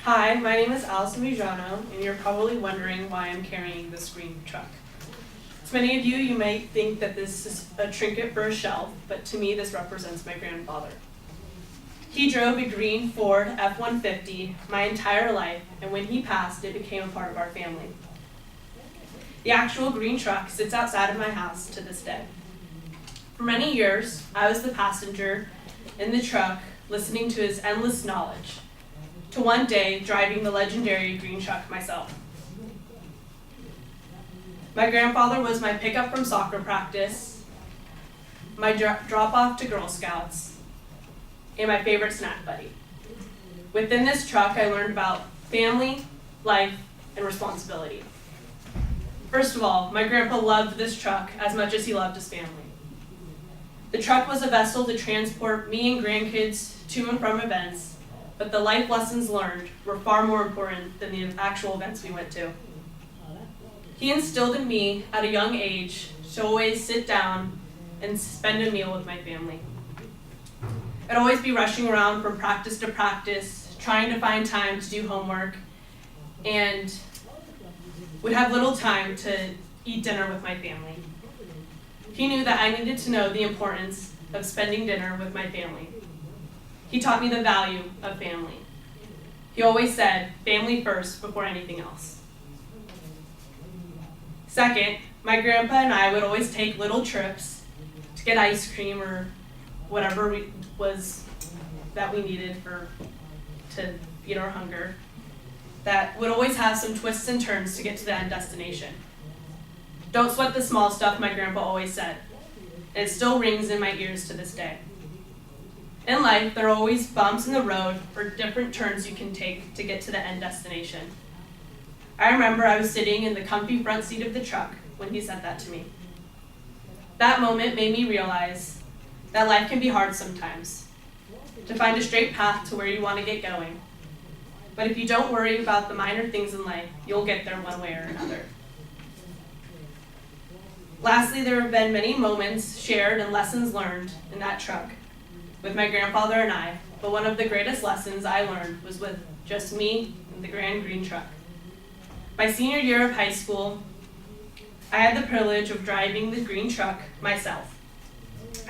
Hi, my name is Alison and you're probably wondering why I'm carrying this green truck. To many of you, you might think that this is a trinket for a shelf, but to me, this represents my grandfather. He drove a green Ford F-150 my entire life, and when he passed, it became a part of our family. The actual green truck sits outside of my house to this day. For many years, I was the passenger in the truck, listening to his endless knowledge, to one day driving the legendary green truck myself. My grandfather was my pickup from soccer practice, my drop-off to Girl Scouts, and my favorite snack buddy. Within this truck, I learned about family, life, and responsibility. First of all, my grandpa loved this truck as much as he loved his family. The truck was a vessel to transport me and grandkids to and from events, but the life lessons learned were far more important than the actual events we went to. He instilled in me at a young age to always sit down and spend a meal with my family. I'd always be rushing around from practice to practice, trying to find time to do homework, and would have little time to eat dinner with my family. He knew that I needed to know the importance of spending dinner with my family. He taught me the value of family. He always said, family first before anything else. Second, my grandpa and I would always take little trips to get ice cream or whatever that we needed to feed our hunger. That would always have some twists and turns to get to the end destination. Don't sweat the small stuff, my grandpa always said. And it still rings in my ears to this day. In life, there are always bumps in the road or different turns you can take to get to the end destination. I remember I was sitting in the comfy front seat of the truck when he said that to me. That moment made me realize that life can be hard sometimes, to find a straight path to where you want to get going. But if you don't worry about the minor things in life, you'll get there one way or another. Lastly, there have been many moments shared and lessons learned in that truck with my grandfather and I, but one of the greatest lessons I learned was with just me and the grand green truck. My senior year of high school, I had the privilege of driving the green truck myself.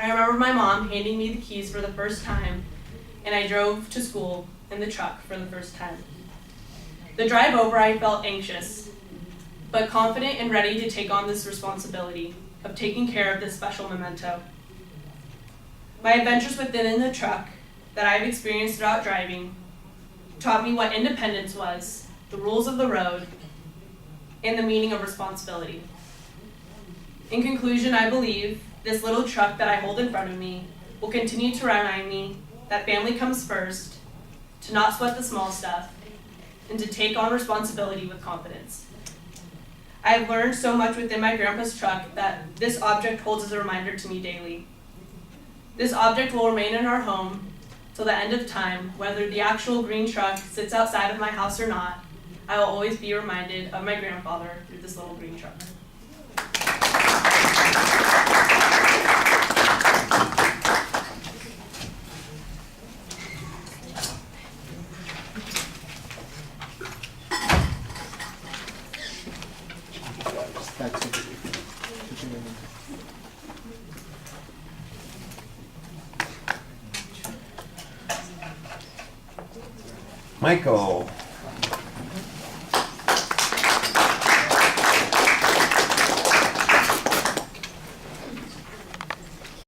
I remember my mom handing me the keys for the first time, and I drove to school in the truck for the first time. The drive over, I felt anxious, but confident and ready to take on this responsibility of taking care of this special memento. My adventures within the truck that I've experienced throughout driving taught me what independence was, the rules of the road, and the meaning of responsibility. In conclusion, I believe this little truck that I hold in front of me will continue to remind me that family comes first, to not sweat the small stuff, and to take on responsibility with confidence. I have learned so much within my grandpa's truck that this object holds as a reminder to me daily. This object will remain in our home till the end of time, whether the actual green truck sits outside of my house or not. I will always be reminded of my grandfather through this little green truck. Michael.